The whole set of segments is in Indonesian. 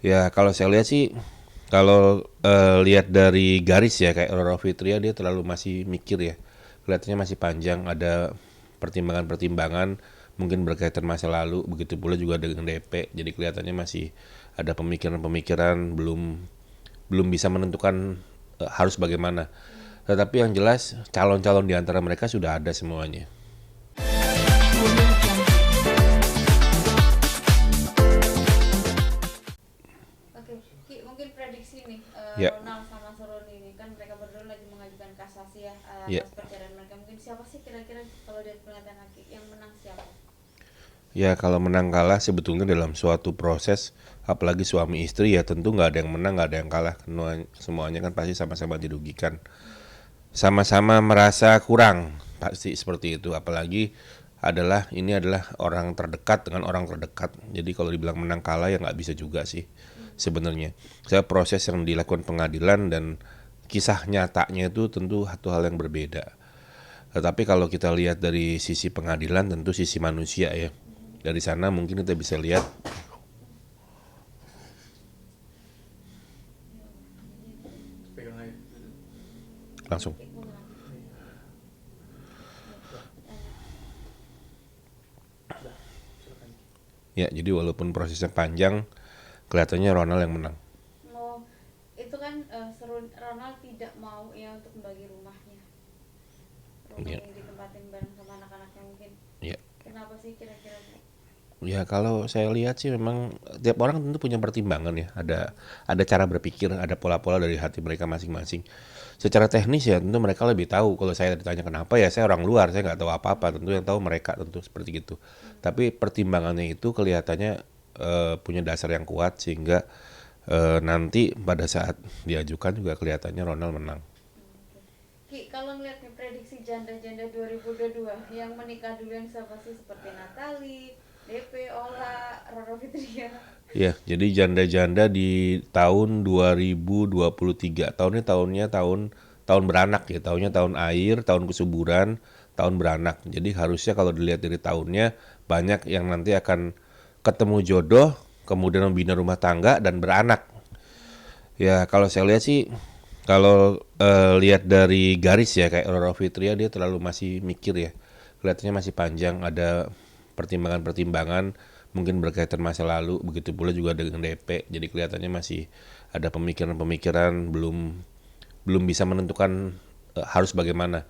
Ya kalau saya lihat sih, kalau lihat dari garis ya kayak Roro Fitria dia terlalu masih mikir ya, kelihatannya masih panjang, ada pertimbangan-pertimbangan mungkin berkaitan masa lalu, begitu pula juga dengan DP, jadi kelihatannya masih ada pemikiran-pemikiran, belum belum bisa menentukan harus bagaimana. Tetapi yang jelas calon-calon di antara mereka sudah ada semuanya. Oke, Ki, mungkin prediksi nih, Ya, Ronald sama Seruni ini kan mereka berdua lagi mengajukan kasasi ya, ya. atas perceraian mereka. Mungkin siapa sih kira-kira kalau dari pernyataan Ki yang menang siapa? Ya kalau menang kalah sebetulnya dalam suatu proses, apalagi suami istri ya tentu nggak ada yang menang nggak ada yang kalah, semuanya kan pasti sama-sama dirugikan, sama-sama merasa kurang pasti seperti itu, apalagi ini adalah orang terdekat dengan orang terdekat, jadi kalau dibilang menang kalah ya nggak bisa juga sih sebenarnya. Saya proses yang dilakukan pengadilan dan kisah nyatanya itu tentu satu hal yang berbeda. Tetapi kalau kita lihat dari sisi pengadilan tentu sisi manusia ya. Dari sana mungkin kita bisa lihat langsung. Ki, ulang. Ya, jadi walaupun prosesnya panjang, kelihatannya Ronald yang menang. Mau itu kan Ronald tidak mau ya untuk membagi rumahnya, rumah Ya, yang ditempatin bareng sama anak-anaknya mungkin. ya. Kenapa sih kira-kira? Ya kalau saya lihat sih memang tiap orang tentu punya pertimbangan ya. Ada cara berpikir, ada pola-pola dari hati mereka masing-masing. Secara teknis ya tentu mereka lebih tahu. Kalau saya ditanya kenapa ya saya orang luar, saya nggak tahu apa-apa. Tentu yang tahu mereka tentu seperti itu. Tapi pertimbangannya itu kelihatannya punya dasar yang kuat sehingga nanti pada saat diajukan juga kelihatannya Ronald menang. Oke. Ki, kalau ngeliat nih prediksi janda-janda 2022 yang menikah duluan siapa sih, seperti Natali, DP, Ola, Roro Fitria? Ya, jadi janda-janda di tahun 2023. Tahunnya tahun tahun beranak ya, tahunnya tahun air, tahun kesuburan, tahun beranak. Jadi harusnya kalau dilihat dari tahunnya banyak yang nanti akan ketemu jodoh, kemudian membina rumah tangga dan beranak. Ya, kalau saya lihat sih, kalau lihat dari garis ya kayak Roro Fitria dia terlalu masih mikir ya. Kelihatannya masih panjang, ada pertimbangan-pertimbangan mungkin berkaitan masa lalu, begitu pula juga dengan DP. Jadi kelihatannya masih ada pemikiran-pemikiran, belum belum bisa menentukan harus bagaimana.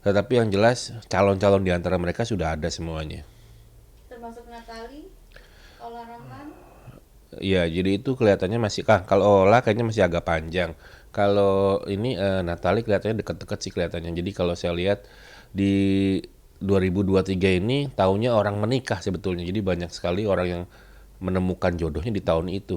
Tetapi yang jelas calon-calon di antara mereka sudah ada semuanya. Termasuk Natali, Ola Rahman. Iya, jadi itu kelihatannya masih kalau Ola kayaknya masih agak panjang. Kalau ini Natali kelihatannya deket-deket sih kelihatannya. Jadi kalau saya lihat di 2023 ini tahunnya orang menikah sebetulnya. Jadi banyak sekali orang yang menemukan jodohnya di tahun itu.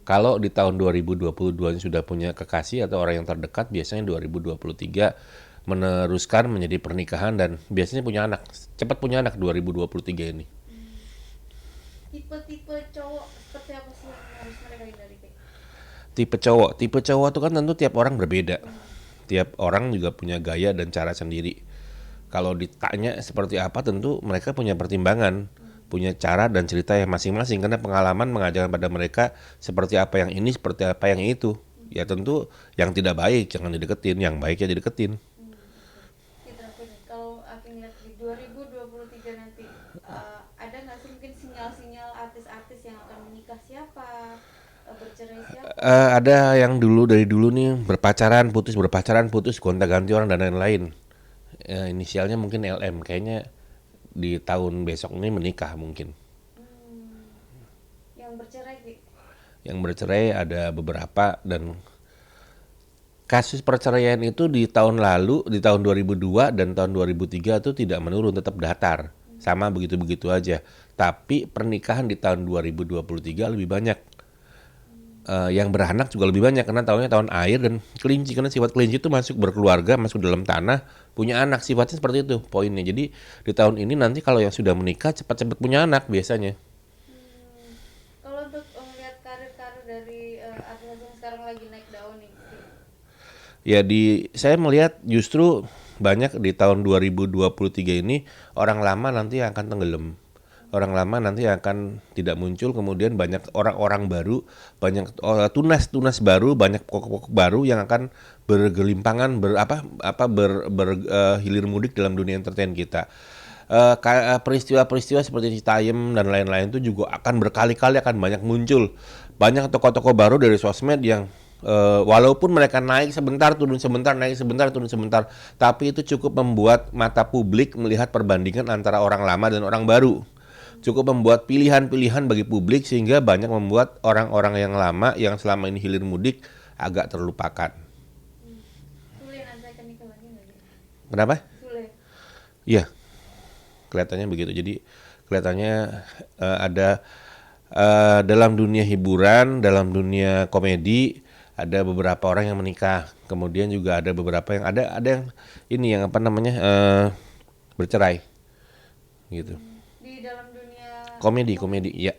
Kalau di tahun 2022 ini sudah punya kekasih atau orang yang terdekat, biasanya 2023 meneruskan menjadi pernikahan dan biasanya punya anak. Cepat punya anak 2023 ini. Tipe-tipe cowok seperti apa sih yang harus mereka hindari, Ki? Tipe cowok tuh kan tentu tiap orang berbeda. Tiap orang juga punya gaya dan cara sendiri. Kalau ditanya seperti apa tentu mereka punya pertimbangan, punya cara dan cerita yang masing-masing karena pengalaman mengajarkan pada mereka seperti apa yang ini, seperti apa yang itu. Ya tentu yang tidak baik jangan dideketin, yang baik ya dideketin. Oke. Ki, terakhir nih, kalau Aki ngeliat di 2023 nanti, ada nggak sih mungkin sinyal-sinyal artis-artis yang akan menikah siapa, bercerai siapa? Ada yang dulu dari dulu nih berpacaran putus gonta-ganti orang dan lain-lain. Inisialnya mungkin LM, kayaknya di tahun besok ini menikah mungkin. Hmm, yang bercerai, Ki? Yang bercerai ada beberapa dan kasus perceraian itu di tahun lalu, di tahun 2002 dan tahun 2003 itu tidak menurun, tetap datar. Sama begitu-begitu aja. Tapi pernikahan di tahun 2023 lebih banyak. Yang beranak juga lebih banyak karena tahunnya tahun air dan kelinci, karena sifat kelinci itu masuk berkeluarga, masuk dalam tanah, punya anak, sifatnya seperti itu poinnya. Jadi di tahun ini nanti kalau yang sudah menikah cepat-cepat punya anak biasanya. Hmm, kalau untuk melihat karir-karir dari artis yang sekarang lagi naik daun nih, Ki. Ya saya melihat justru banyak di tahun 2023 ini orang lama nanti yang akan tenggelam. orang lama nanti akan tidak muncul, kemudian banyak orang-orang baru, banyak tunas-tunas baru, banyak pokok-pokok baru yang akan bergelimpangan hilir mudik dalam dunia entertain kita. Peristiwa-peristiwa seperti Citayam dan lain-lain itu juga akan berkali-kali akan banyak muncul. Banyak tokoh-tokoh baru dari sosmed yang walaupun mereka naik sebentar, turun sebentar, naik sebentar, turun sebentar, tapi itu cukup membuat mata publik melihat perbandingan antara orang lama dan orang baru. Cukup membuat pilihan-pilihan bagi publik sehingga banyak membuat orang-orang yang lama yang selama ini hilir mudik agak terlupakan. Sule nanti akan nikah lagi nggak nih? Kenapa? Sule. Iya, kelihatannya begitu. Jadi kelihatannya ada dalam dunia hiburan, dalam dunia komedi ada beberapa orang yang menikah. Kemudian juga ada beberapa yang ada yang ini yang apa namanya bercerai gitu. Di dalam dunia Komedi, ya.